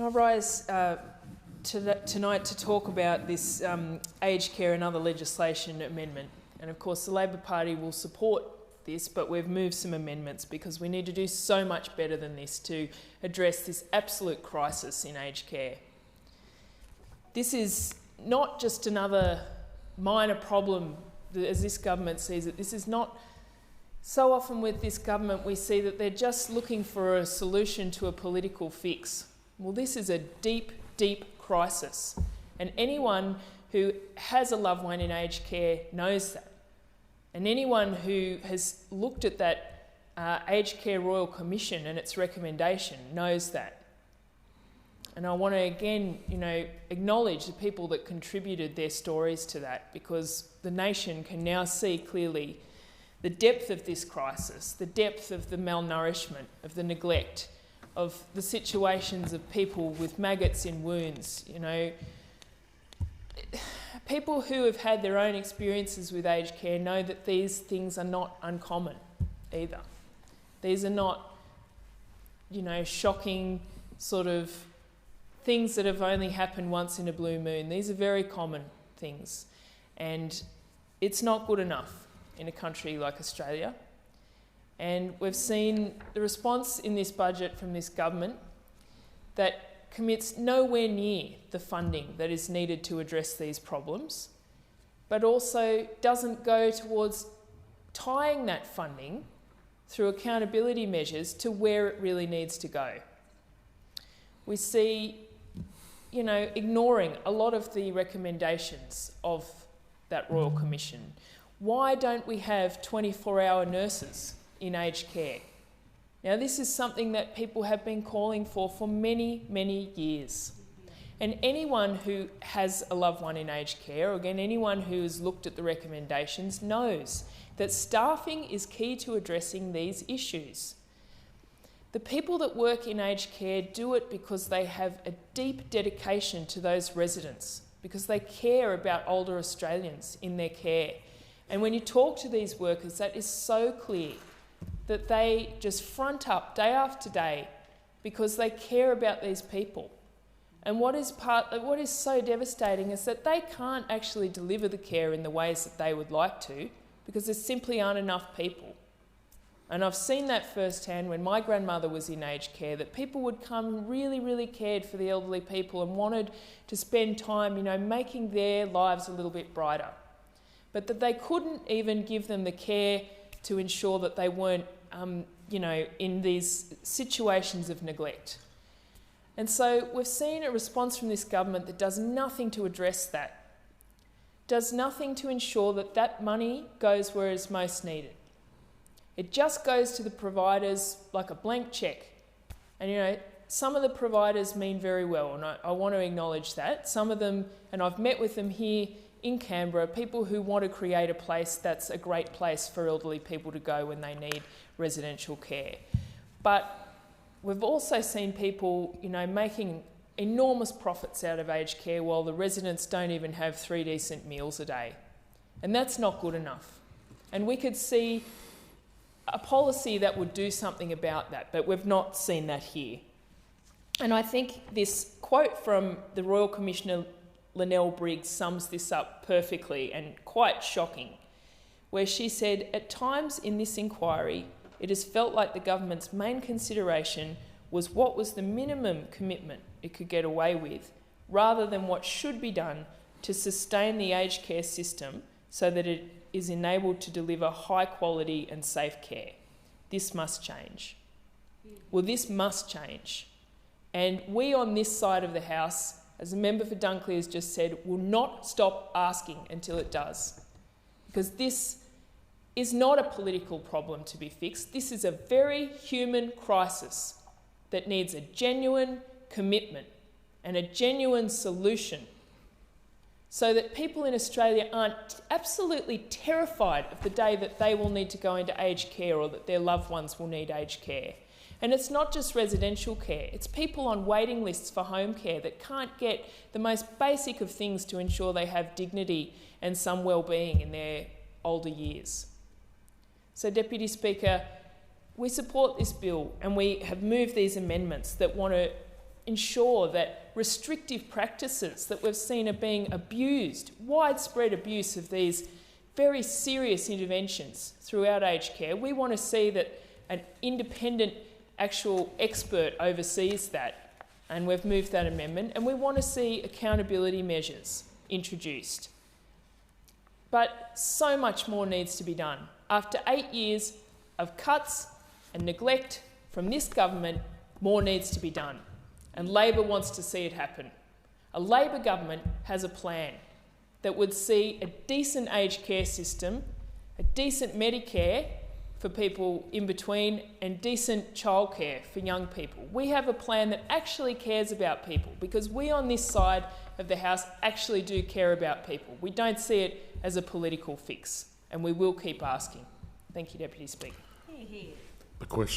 I rise tonight to talk about this aged care and other legislation amendment. And of course the Labor Party will support this, but we've moved some amendments because we need to do so much better than this to address this absolute crisis in aged care. This is not just another minor problem as this government sees it. This is not... So often with this government we see that they're just looking for a solution to a political fix. Well, this is a deep, deep crisis, and anyone who has a loved one in aged care knows that. And anyone who has looked at that Aged Care Royal Commission and its recommendation knows that. And I want to again, acknowledge the people that contributed their stories to that, because the nation can now see clearly the depth of this crisis, the depth of the malnourishment, of the neglect, of the situations of people with maggots in wounds, People who have had their own experiences with aged care know that these things are not uncommon either. These are not, shocking sort of things that have only happened once in a blue moon. These are very common things, and it's not good enough in a country like Australia. And we've seen the response in this budget from this government that commits nowhere near the funding that is needed to address these problems, but also doesn't go towards tying that funding through accountability measures to where it really needs to go. We see, ignoring a lot of the recommendations of that Royal Commission. Why don't we have 24-hour nurses in aged care? Now, this is something that people have been calling for many, many years. And anyone who has a loved one in aged care, or again, anyone who has looked at the recommendations, knows that staffing is key to addressing these issues. The people that work in aged care do it because they have a deep dedication to those residents, because they care about older Australians in their care. And when you talk to these workers, that is so clear, that they just front up day after day because they care about these people. And what is so devastating is that they can't actually deliver the care in the ways that they would like to, because there simply aren't enough people. And I've seen that firsthand when my grandmother was in aged care, that people would come really, really cared for the elderly people and wanted to spend time, making their lives a little bit brighter. But that they couldn't even give them the care to ensure that they weren't in these situations of neglect. And so we've seen a response from this government that does nothing to address that, does nothing to ensure that that money goes where it's most needed. It just goes to the providers like a blank cheque. And some of the providers mean very well, and I want to acknowledge that. Some of them, and I've met with them here in Canberra, people who want to create a place that's a great place for elderly people to go when they need residential care. But we've also seen people, making enormous profits out of aged care while the residents don't even have 3 decent meals a day. And that's not good enough. And we could see a policy that would do something about that, but we've not seen that here. And I think this quote from the Royal Commissioner Linnell Briggs sums this up perfectly, and quite shocking, where she said, "At times in this inquiry, it has felt like the government's main consideration was what was the minimum commitment it could get away with, rather than what should be done to sustain the aged care system so that it is enabled to deliver high quality and safe care. This must change." Well, this must change. And we on this side of the House, as a member for Dunkley has just said, will not stop asking until it does. Because this is not a political problem to be fixed. This is a very human crisis that needs a genuine commitment and a genuine solution, so that people in Australia aren't absolutely terrified of the day that they will need to go into aged care or that their loved ones will need aged care. And it's not just residential care, it's people on waiting lists for home care that can't get the most basic of things to ensure they have dignity and some well-being in their older years. So, Deputy Speaker, we support this bill, and we have moved these amendments that want to ensure that restrictive practices that we've seen are being abused, widespread abuse of these very serious interventions throughout aged care, we want to see that an independent actual expert oversees that, and we've moved that amendment, and we want to see accountability measures introduced. But so much more needs to be done. After 8 years of cuts and neglect from this government, more needs to be done. And Labor wants to see it happen. A Labor government has a plan that would see a decent aged care system, a decent Medicare for people in between, and decent childcare for young people. We have a plan that actually cares about people, because we on this side of the House actually do care about people. We don't see it as a political fix, and we will keep asking. Thank you, Deputy Speaker. The question.